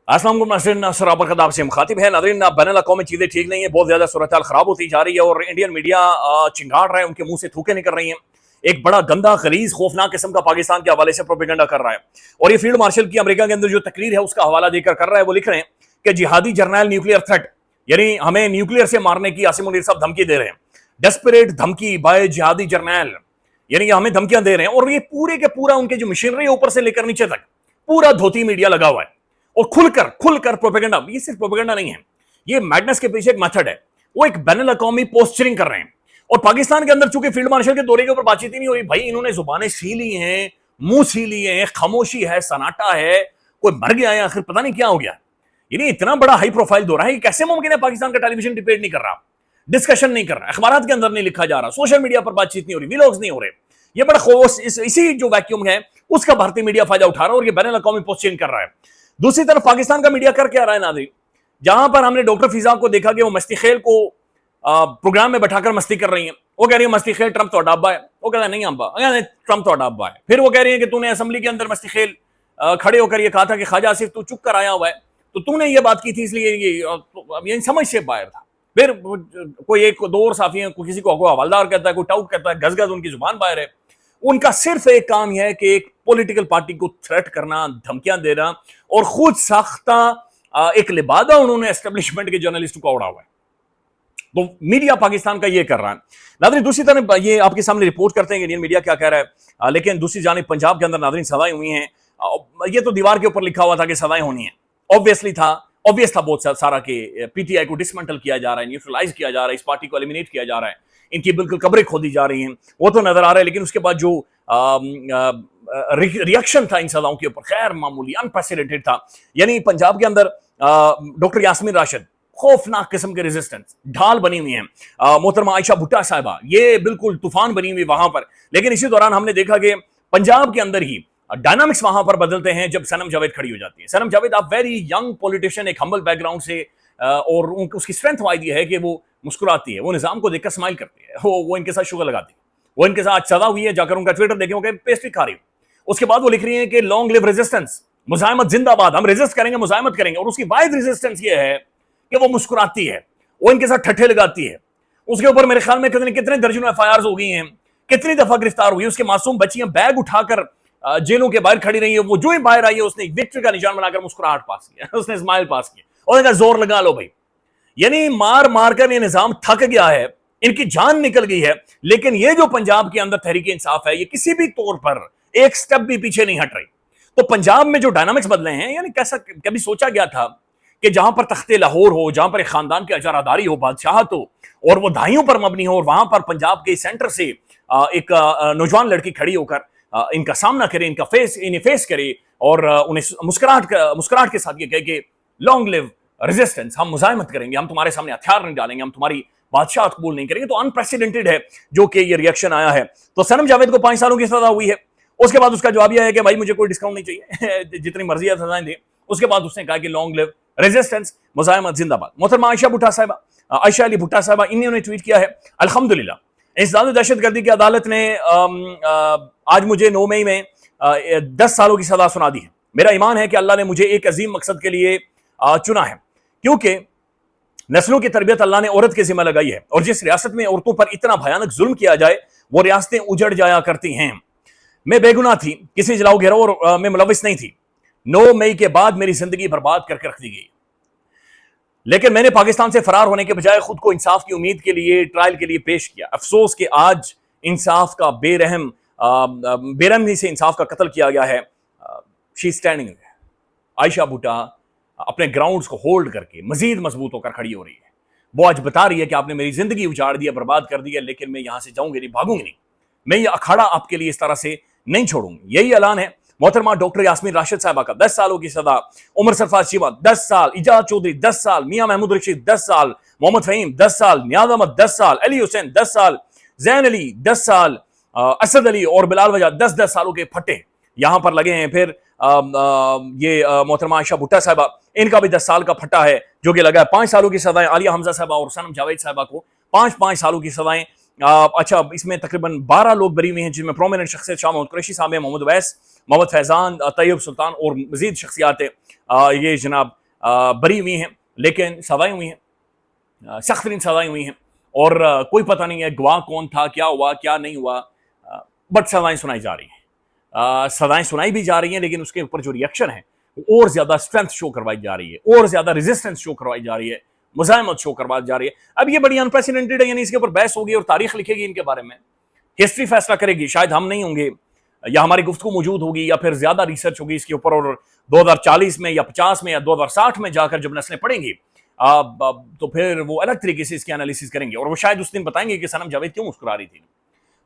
अस्सलाम वालेकुम नाज़रीन, सराबर खदाब से मुखातिब है। नाज़रीन, बैनुल अक़वामी चीज़ें ठीक नहीं है, बहुत ज़्यादा सूरत-हाल ख़राब होती जा रही है और इंडियन मीडिया चिंगाड़ रहा है, उनके मुंह से थूके निकल रही हैं। एक बड़ा गंदा, गलीज़, खौफनाक किस्म का पाकिस्तान के हवाले से प्रोपेगेंडा कर रहा है। और ये फील्ड मार्शल की अमेरिका के अंदर जो तकरीर है उसका हवाला देकर कर रहा है। वो लिख रहे हैं कि जिहादी जर्नल न्यूक्लियर थ्रेट, यानी हमें न्यूक्लियर से मारने की आसिम मुनीर साहब धमकी दे रहे हैं। डेस्परेट धमकी बाय जिहादी जर्नल, यानी हमें धमकियां दे रहे हैं। और ये पूरे के पूरा उनके जो मशीनरी है ऊपर से लेकर नीचे तक पूरा धोती मीडिया लगा हुआ है और खुलकर प्रोपेगेंडा। ये सिर्फ प्रोपेगेंडा नहीं है, ये मैडनेस के पीछे एक मेथड है। वो एक बैनुल अक़वामी पोस्चरिंग कर रहे हैं। और पाकिस्तान के अंदर चूंकि फील्ड मार्शल के दौरे के ऊपर बातचीत ही नहीं हो रही, भाई इन्होंने जुबानें सी ली हैं, मुंह सी लिए हैं, खामोशी है, सन्नाटा है, कोई मर गया है, आखिर पता नहीं क्या हो गया। यानी इतना बड़ा हाई प्रोफाइल दौरा है, कैसे मुमकिन है? पाकिस्तान का टेलीविजन डिबेट नहीं कर रहा, डिस्कशन नहीं कर रहा, अखबारात के अंदर नहीं लिखा जा रहा, सोशल मीडिया पर बातचीत नहीं हो रही, व्लॉग्स नहीं हो रहे। ये बड़ा खौफ, इसी जो वैक्यूम है उसका भारतीय मीडिया फायदा उठा रहा है और ये बैनुल अक़वामी पोस्चरिंग कर रहा है। दूसरी तरफ पाकिस्तान का मीडिया कर क्या रहा है नाज़रीन? जहां पर हमने डॉक्टर फिजा को देखा कि वो मस्ती खेल को प्रोग्राम में बैठाकर मस्ती कर रही है। वो कह रही है मस्ती खेल ट्रंप तो अब्बा है। वो कहता है नहीं अब्बा, ट्रंप तो अब्बा है। फिर वो कह रही है कि तूने असेंबली के अंदर मस्ती खेल खड़े होकर ये कहा था कि ख्वाजा आसिफ तू चुप कर आया हुआ है, तो तूने ये बात की थी, इसलिए ये समझ से बाहर था। फिर कोई एक दो और साफी है, किसी को हवालदार कहता है, कोई टाउट कहता है, गज उनकी जुबान बाहर है। उनका सिर्फ एक काम यह है कि एक पॉलिटिकल पार्टी को थ्रेट करना, धमकियां देना और खुद साख्ता एक लिबादा उन्होंने एस्टेब्लिशमेंट के जर्नलिस्ट को उड़ा हुआ है। तो मीडिया पाकिस्तान का ये कर रहा है। नाज़रीन, दूसरी तरफ ये आपके सामने रिपोर्ट करते हैं कि इंडियन मीडिया क्या कह रहा है, लेकिन दूसरी जानिब पंजाब के अंदर नाज़रीन सजाएं हुई हैं। ये तो दीवार के ऊपर लिखा हुआ था कि सजाएं होनी है, ऑब्वियस था बहुत सारा कि पीटीआई को डिसमेंटल किया जा रहा है, न्यूट्रलाइज किया जा रहा है, इस पार्टी को एलिमिनेट किया जा रहा है, इनकी बिल्कुल कब्रें खोदी जा रही हैं, वो तो नजर आ रहा है। लेकिन उसके बाद जो रिएक्शन था इन सजाओं के ऊपर, खैर मामूली, अनप्रेसिडेंटेड था। यानी पंजाब के अंदर डॉक्टर यास्मीन राशिद, खौफनाक किस्म के रेजिस्टेंस ढाल बनी हुई है। मोहतरमा आयशा भुट्टा साहिबा, ये बिल्कुल तूफान बनी हुई वहां पर। लेकिन इसी दौरान हमने देखा कि पंजाब के अंदर ही डायनामिक्स वहां पर बदलते हैं जब सनम जावेद खड़ी हो जाती है। सनम जावेद आप वेरी यंग पॉलिटिशियन, एक हम्बल बैकग्राउंड से, और उसकी स्ट्रेंथ वाइड है कि वो मुस्कुराती है, वो निजाम को देखकर स्माइल करती है, वो इनके साथ शुगर लगाती है, वो इनके साथ सदा हुई है। जाकर उनका ट्विटर देखें, वो पेस्ट्री खा रही है। उसके बाद वो लिख रही है कि लॉन्ग लिव रेजिस्टेंस, मुजाहिमत जिंदाबाद, हम रेजिस्ट करेंगे, मुजाहिमत करेंगे। और उसकी वाइड रेजिस्टेंस ये है कि वो मुस्कुराती है, वो इनके साथ ठट्ठे लगाती है। उसके ऊपर मेरे ख्याल में कितने दर्जनों एफआईआर हो गई हैं, कितनी दफा गिरफ्तार हुई। उसके मासूम बच्चियां बैग उठाकर जेलों के बाहर खड़ी रही है। वो जो ही बाहर आई है उसने विक्ट्री का निशान बनाकर मुस्कुराहट पास किया, उसने स्माइल पास किया और कहा जोर लगा लो भाई। यानी मार मार कर ये निजाम थक गया है, इनकी जान निकल गई है। लेकिन ये जो पंजाब के अंदर तहरीक इंसाफ है, ये किसी भी तौर पर एक स्टेप भी पीछे नहीं हट रही। तो पंजाब में जो डायनामिक्स बदले हैं, यानी कैसा कभी सोचा गया था कि जहां पर तख्ते लाहौर हो, जहां पर एक खानदान की अजारादारी हो, बादशाहत हो और वो दाइयों पर मबनी हो, और वहां पर पंजाब के सेंटर से एक नौजवान लड़की खड़ी होकर इनका सामना करे, इन्हें फेस करे और उन्हें मुस्कुराहट के साथ ये कहे कि लॉन्ग लिव रेजिस्टेंस, हम मुजाहिमत करेंगे, हम तुम्हारे सामने हथियार नहीं डालेंगे, हम तुम्हारी बादशाह कबूल नहीं करेंगे। तो अनप्रेसिडेंटेड है जो कि ये रिएक्शन आया है। तो सनम जावेद को 5 सालों की सजा हुई है। उसके बाद उसका जवाब यह है कि भाई मुझे कोई डिस्काउंट नहीं चाहिए, जितनी मर्जी है सजाएं दे। उसके बाद उसने कहा कि लॉन्ग लिव रेजिस्टेंस, मुजाहिमत जिंदाबाद। मोहतरमा आयशा भुट्टा साहिबा, आयशा अली भुट्टा साहिबा, इन्होंने ट्वीट किया है, अल्हम्दुलिल्लाह इंसदाद दहशतगर्दी की अदालत ने आज मुझे 9 मई में 10 सालों की सजा सुना दी है। मेरा ईमान है कि अल्लाह ने मुझे एक अजीम मकसद के लिए चुना है, क्योंकि नस्लों की तरबियत अल्लाह ने औरत के जिम्मे लगाई है, और जिस रियासत में औरतों पर इतना भयानक जुल्म किया जाए वो रियासतें उजड़ जाया करती हैं। मैं बेगुनाह थी, किसी जलाओ गिरोह में मुलविस नहीं थी। 9 मई के बाद मेरी जिंदगी बर्बाद करके रख दी गई, लेकिन मैंने पाकिस्तान से फरार होने के बजाय खुद को इंसाफ की उम्मीद के लिए, ट्रायल के लिए पेश किया। अफसोस कि आज इंसाफ का बेरहमी से इंसाफ का कत्ल किया गया है। शी स्टैंडिंग, आयशा भुट्टा अपने ग्राउंड्स को होल्ड करके मजीद मजबूत होकर खड़ी हो रही है। वो आज बता रही है कि आपने मेरी जिंदगी उजाड़ दी है, बर्बाद कर दी है, लेकिन मैं यहां से जाऊंगी नहीं, भागूंगी नहीं, मैं ये अखाड़ा आपके लिए इस तरह से नहीं छोड़ूंगी। यही ऐलान है। मोहतरमा डॉक्टर यास्मीन राशिद साहिबा का 10 सालों की सजा, उमर सरफराज शिवा 10 साल, इजाज चौधरी 10 साल, मियां महमूद रशीद 10 साल, मोहम्मद फहीम 10 साल, नियाज अहमद 10 साल, अली हुसैन 10 साल, जैन अली 10 साल, असद अली और बिलाल वजह 10-10 सालों के फटे यहां पर लगे हैं। फिर ये मोहतरमा आयशा भुट्टा साहिबा, इनका भी 10 साल का फटा है जो कि लगा है। 5 सालों की सजाएं आलिया हमजा साहिबा और सनम जावेद साहिबा को 5-5 सालों की सजाएं अच्छा, इसमें तकरीबन 12 लोग बरी हुए हैं, जिनमें प्रोमिनेंट शख्सियत शाह महमूद कुरैशी साहब हैं, मोहम्मद अवैस, मोहम्मद फैजान, तैयब सुल्तान और मजीद शख्सियातें ये जनाब बरी हुई हैं, लेकिन सजाएं हुई हैं, सख्त तरीन सजाएं हुई हैं, और कोई पता नहीं है गवाह कौन था, क्या हुआ क्या नहीं हुआ, बट सजाएं सुनाई जा रही हैं, सजाएं सुनाई भी जा रही हैं, लेकिन उसके ऊपर जो रिएक्शन है और ज्यादा स्ट्रेंथ शो करवाई जा रही है, और ज्यादा रेजिस्टेंस शो करवाई जा रही है, मुजाहिमत शो करवाई जा रही है। अब ये बड़ी अनप्रेसिडेंटेड है, यानी इसके ऊपर बहस होगी और तारीख लिखेगी इनके बारे में, हिस्ट्री फैसला करेगी, शायद हम नहीं होंगे या हमारी गुफ्तगू मौजूद होगी या फिर ज्यादा रिसर्च होगी इसके ऊपर, और 2040 में या 50 में या 2060 में जाकर जब नस्लें पढ़ेंगी तो फिर वो अलग तरीके से इसकी एनालिसिस करेंगे, और वो शायद उस दिन बताएंगे कि सनम जावेद क्यों मुस्कुरा रही थी।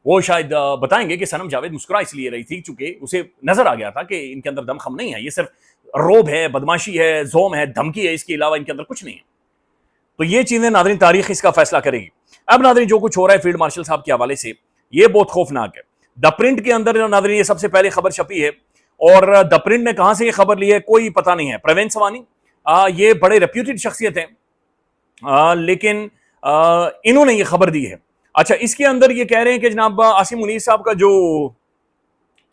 वो शायद बताएंगे कि सनम जावेद मुस्कुरा इसलिए रही थी क्योंकि उसे नजर आ गया था कि इनके अंदर दमखम नहीं है, ये सिर्फ रोब है, बदमाशी है, जोम है, धमकी है, इसके अलावा इनके अंदर कुछ नहीं है। तो ये चीजें नादरीन तारीख इसका फैसला करेगी। अब नादरीन जो कुछ हो रहा है फील्ड मार्शल साहब के हवाले से, ये बहुत खौफनाक है। द प्रिंट के अंदर नादरीन ये सबसे पहले खबर छपी है, और द प्रिंट ने कहां से ये खबर ली है कोई पता नहीं है। प्रवीण सवानी ये बड़े रेप्यूटेड शख्सियत हैं, लेकिन इन्होंने ये खबर दी है। अच्छा, इसके अंदर ये कह रहे हैं कि जनाब आसिम मुनीर साहब का जो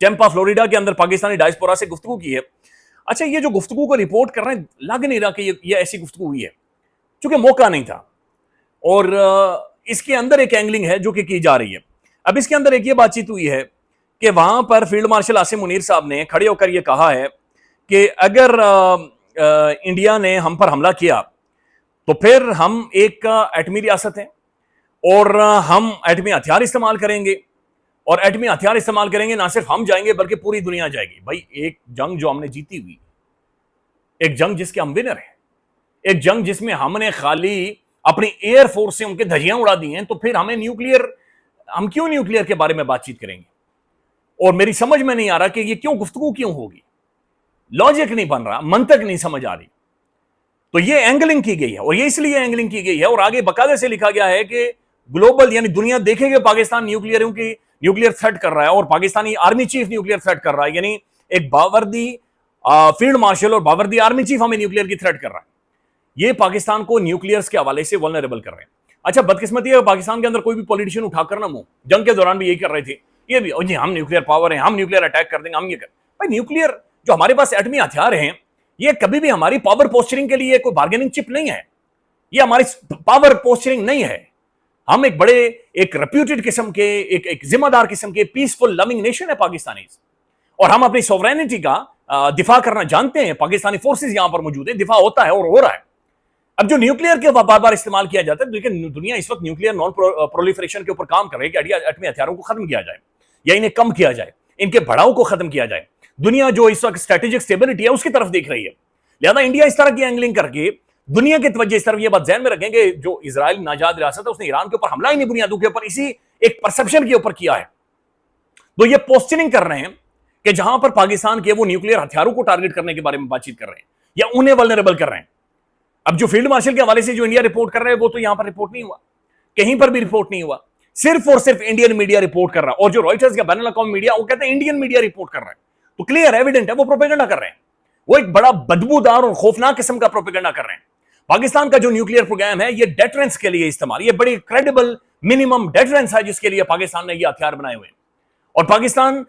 टेम्पा फ्लोरिडा के अंदर पाकिस्तानी डायस्पोरा से गुफ्तगू की है। अच्छा, ये जो गुफ्तगू को रिपोर्ट कर रहे हैं, लग नहीं रहा कि ये ऐसी गुफ्तगू हुई है, क्योंकि मौका नहीं था, और इसके अंदर एक एंगलिंग है जो कि की जा रही है। अब इसके अंदर एक ये बातचीत हुई है कि वहां पर फील्ड मार्शल आसिम मुनीर साहब ने खड़े होकर ये कहा है कि अगर इंडिया ने हम पर हमला किया तो फिर हम एक एटमी रियासत हैं और हम एटमी हथियार इस्तेमाल करेंगे, और एटमी हथियार इस्तेमाल करेंगे, ना सिर्फ हम जाएंगे बल्कि पूरी दुनिया जाएगी। भाई, एक जंग जो हमने जीती हुई, एक जंग जिसके हम विनर हैं, एक जंग जिसमें हमने खाली अपनी एयर फोर्स से उनके धज्जियां उड़ा दी हैं, तो फिर हम क्यों न्यूक्लियर के बारे में बातचीत करेंगे? और मेरी समझ में नहीं आ रहा कि ये क्यों गुफ्तगू क्यों होगी, लॉजिक नहीं बन रहा, मंतक नहीं समझ आ रही। तो ये एंगलिंग की गई है, और ये इसलिए एंगलिंग की गई है, और आगे बकायदे से लिखा गया है कि ग्लोबल यानी दुनिया देखेगी पाकिस्तान न्यूक्लियर थ्रेट कर रहा है, और Pakistani army chief nuclear threat कर रहा है, यानी एक बावर्दी फील्ड मार्शल और बावर्दी आर्मी चीफ हमें न्यूक्लियर की थ्रेट कर रहा है। ये पाकिस्तान को न्यूक्लियर्स के हवाले से वल्नरेबल कर रहे हैं। अच्छा, बदकिस्मती है पाकिस्तान के अंदर कोई भी पॉलिटिशियन उठाकर ना मुंह, जंग के दौरान भी यही कर रहे थे, ये भी जी हम न्यूक्लियर पावर हैं, हम न्यूक्लियर अटैक कर देंगे, हम ये कर। भाई, न्यूक्लियर जो हमारे पास एटमी हथियार हैं, ये कभी भी हमारी पावर पोस्चरिंग के लिए कोई बार्गेनिंग चिप नहीं है, ये हमारी पावर पोस्चरिंग नहीं है। हम एक बड़े एक रेप्यूटेड किस्म के एक जिम्मेदार किस्म के पीसफुल लविंग नेशन है पाकिस्तानी, और हम अपनी सोवरेनिटी का दिफा करना जानते हैं। पाकिस्तानी फोर्सेस यहां पर मौजूद है, दिफा होता है और हो रहा है। अब जो न्यूक्लियर के बार बार इस्तेमाल किया जाता है, लेकिन दुनिया इस वक्त न्यूक्लियर नॉन प्रोलिफरेशन के ऊपर काम कर रही है कि एटमी हथियारों को खत्म किया जाए या इन्हें कम किया जाए, इनके बढ़ाव को खत्म किया जाए। दुनिया जो इस वक्त स्ट्रेटेजिक स्टेबिलिटी है उसकी तरफ देख रही है, लिहाजा इंडिया इस तरह की एंगलिंग करके दुनिया की तवज्जो इस तरफ ये बात ध्यान में रखेंगे, जो इजराइल नाजाद रियासत है उसने ईरान के ऊपर हमला ही नहीं बुनियादों के ऊपर, इसी एक परसेप्शन के ऊपर किया है। तो ये पोस्चरिंग कर रहे हैं कि जहां पर पाकिस्तान के वो न्यूक्लियर हथियारों को टारगेट करने के बारे में बातचीत कर रहे हैं या उन्हें वल्नरेबल कर रहे हैं। अब जो फील्ड मार्शल के हवाले से जो इंडिया रिपोर्ट कर रहे हैं, वो तो यहां पर रिपोर्ट नहीं हुआ, कहीं पर भी रिपोर्ट नहीं हुआ, सिर्फ और सिर्फ इंडियन मीडिया रिपोर्ट कर रहा है। और जो रॉयटर्स या बैनुल अक़वामी मीडिया, वो कहते हैं इंडियन मीडिया रिपोर्ट कर रहा है, तो क्लियर एविडेंट है वो प्रोपेगेंडा कर रहे हैं। वो एक बड़ा बदबूदार और खौफनाक किस्म का प्रोपेगेंडा कर रहे हैं। पाकिस्तान का जो न्यूक्लियर प्रोग्राम है, ये डेटरेंस के लिए इस्तेमाल, ये बड़ी क्रेडिबल मिनिमम डेटरेंस है जिसके लिए पाकिस्तान ने ये हथियार बनाए हुए हैं। और पाकिस्तान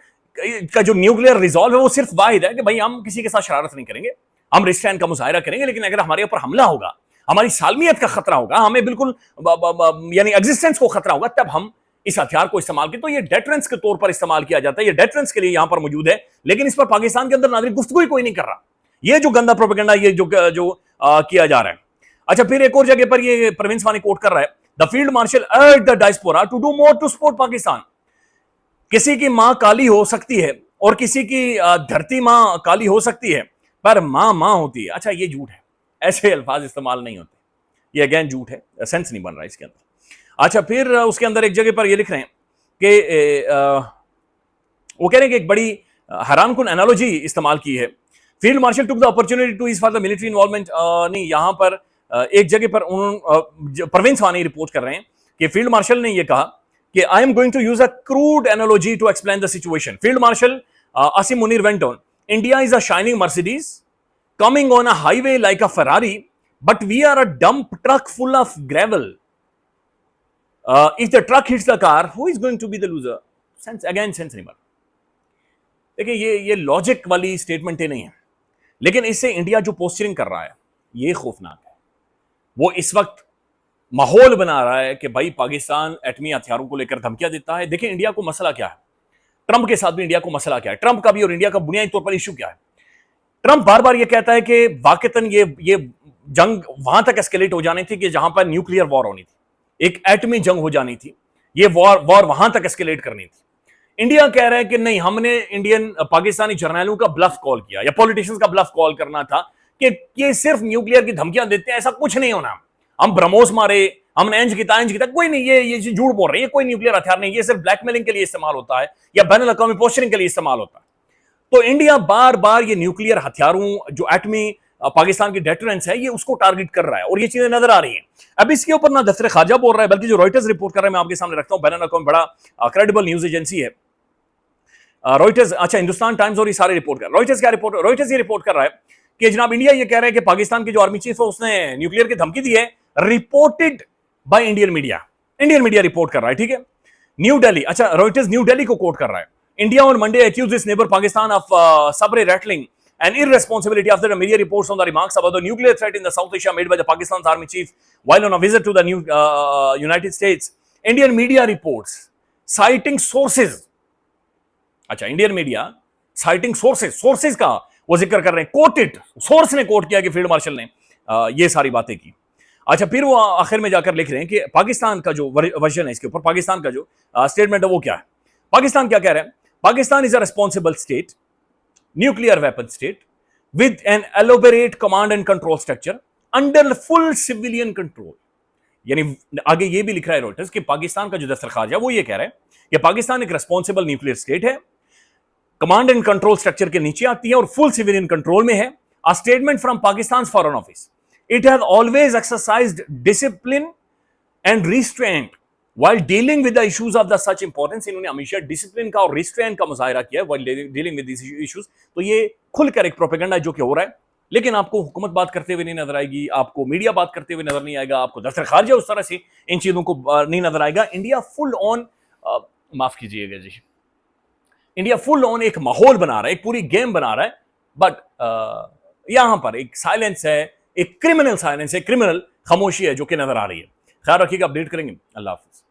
का जो न्यूक्लियर रिजॉल्व है वो सिर्फ वाहिद है कि भाई हम किसी के साथ शरारत नहीं करेंगे, हम रिस्ट्रेंट का मुजाहिरा करेंगे, लेकिन अगर हमारे ऊपर हमला होगा, हमारी सालमियत का खतरा होगा, हमें बिल्कुल यानी एग्जिस्टेंस को खतरा होगा, तब हम इस हथियार को इस्तेमाल करें। तो ये डेटरेंस के तौर पर इस्तेमाल किया जाता है, ये डेटरेंस के लिए यहां पर मौजूद है, लेकिन इस पर पाकिस्तान के अंदर नाज़रीन गुफ्तगू ही कोई नहीं कर रहा। ये जो गंदा प्रोपेगेंडा ये जो किया जा रहा है। अच्छा, फिर एक और जगह पर ये प्रवीण सवानी कोट कर रहा है, the field marshal urge the diaspora to do more to support Pakistan. किसी की मां काली हो सकती है और किसी की धरती मां काली हो सकती है, पर मां मां होती है। अच्छा, ये झूठ है, ऐसे अल्फाज इस्तेमाल नहीं होते, ये अगेन झूठ है, सेंस नहीं बन रहा इसके अंदर। अच्छा, फिर उसके अंदर एक जगह पर ये लिख रहे हैं कि वो कह रहे हैं कि एक बड़ी हैरानकुन एनालॉजी इस्तेमाल की है। Field marshal took the opportunity two is for the military involvement. नहीं, यहां पर एक जगह पर प्रवीण सवानी रिपोर्ट कर रहे हैं कि फील्ड मार्शल ने यह कहा कि I am going to use a crude analogy to explain the situation. Field marshal Asim Munir went on, India is a shining Mercedes coming on a highway like a Ferrari, but we are a dump truck full of gravel. if the truck hits the car, who is going to be the loser? Sense नहीं बना. देखिए ये logic वाली statement नहीं है, लेकिन इससे India जो पोस्चरिंग कर रहा है ये खौफनाक है. वो इस वक्त माहौल बना रहा है कि भाई पाकिस्तान एटमी हथियारों को लेकर धमकियां देता है. देखिए इंडिया को मसला क्या है, ट्रंप के साथ भी इंडिया को मसला क्या है, ट्रंप का भी और इंडिया का बुनियादी तौर पर इश्यू क्या है. ट्रंप बार बार ये कहता है कि वाकतन ये जंग वहां तक एस्केलेट हो जानी थी कि जहां पर न्यूक्लियर वॉर होनी थी, एक एटमी जंग हो जानी थी, ये वॉर वहां तक एस्केलेट करनी थी. इंडिया कह रहा है कि नहीं, हमने पाकिस्तानी जर्नैलों का ब्लफ कॉल किया या पॉलिटिशियंस का ब्लफ कॉल करना था कि ये सिर्फ न्यूक्लियर की धमकियां देते हैं, ऐसा कुछ नहीं होना. हम ब्रह्मोस मारे, हमने इंज किया, कोई नहीं, ये झूठ बोल रहे हैं, ये कोई न्यूक्लियर हथियार नहीं, ये सिर्फ ब्लैकमेलिंग के लिए इस्तेमाल होता है या बैनुल अक़वामी पोस्चरिंग के लिए इस्तेमाल होता है. तो इंडिया बार बार ये न्यूक्लियर हथियारों जो एटमी पाकिस्तान की डेटरेंस है ये उसको टारगेट कर रहा है और ये चीजें नजर आ रही हैं. अब इसके ऊपर ना दफ्तर खारजा बोल रहा है, बल्कि जो रॉयटर्स रिपोर्ट कर रहा है मैं आपके सामने रखता हूं, बैनुल अक़वामी बड़ा क्रेडिबल न्यूज एजेंसी है रॉयटर्स. अच्छा, हिंदुस्तान टाइम्स और ये सारे रिपोर्ट कर, रॉयटर्स ये रिपोर्ट कर रहा है कि जनाब इंडिया ये कह रहा है कि पाकिस्तान के जो आर्मी चीफ है उसने न्यूक्लियर की धमकी दी है, reported by Indian media report कर रहा है. ठीक है, न्यू दिल्ली, अच्छा रॉयटर्स न्यू दिल्ली को कोट कर रहा है. India on Monday accused its neighbor Pakistan of sabre rattling and irresponsibility after the media reports on the remarks about the nuclear threat in the South Asia made by the Pakistan's army chief while on a visit to the United States. Indian media reports citing sources. अच्छा, Indian media citing sources का वो जिक्र कर रहे हैं, coated source ने coat किया कि फील्ड मार्शल ने ये सारी बातें की. अच्छा, फिर वो आखिर में जाकर लिख रहे हैं कि पाकिस्तान का जो वर्जन है इसके ऊपर, पाकिस्तान का जो स्टेटमेंट है वो क्या है. पाकिस्तान क्या कह रहे हैं, Pakistan is a responsible state, nuclear weapon state, with an elaborate command and control structure under full civilian control. यानी आगे ये भी लिख रहा है रॉयटर्स कि पाकिस्तान का जो दफ्तर खारजा वो ये कह रहा है कि पाकिस्तान एक रेस्पॉन्सिबल न्यूक्लियर स्टेट है, कमांड एंड कंट्रोल स्ट्रक्चर के नीचे आती है और फुल सिविलियन कंट्रोल में है. A statement from Pakistan foreign office, it has always exercised discipline and restraint while dealing with the issues of the such importance. इन्होंने हमेशा डिसिप्लिन का और रिस्ट्रेंट का मुजाहिरा किया while dealing with these issues. तो ये खुलकर एक प्रोपेगेंडा जो कि हो रहा है, लेकिन आपको हुकूमत बात करते हुए नहीं नजर आएगी, आपको मीडिया बात करते हुए नजर नहीं आएगा, आपको दफ्तर खारजा उस तरह से इन चीजों को नहीं नजर आएगा. इंडिया फुल ऑन, माफ कीजिएगा जी, इंडिया फुल ऑन एक माहौल बना रहा है, एक पूरी गेम बना रहा है, बट यहां पर एक साइलेंस है, एक क्रिमिनल साइलेंस है, क्रिमिनल खामोशी है जो कि नजर आ रही है. ख्याल रखिएगा, अपडेट करेंगे. अल्लाह हाफिज.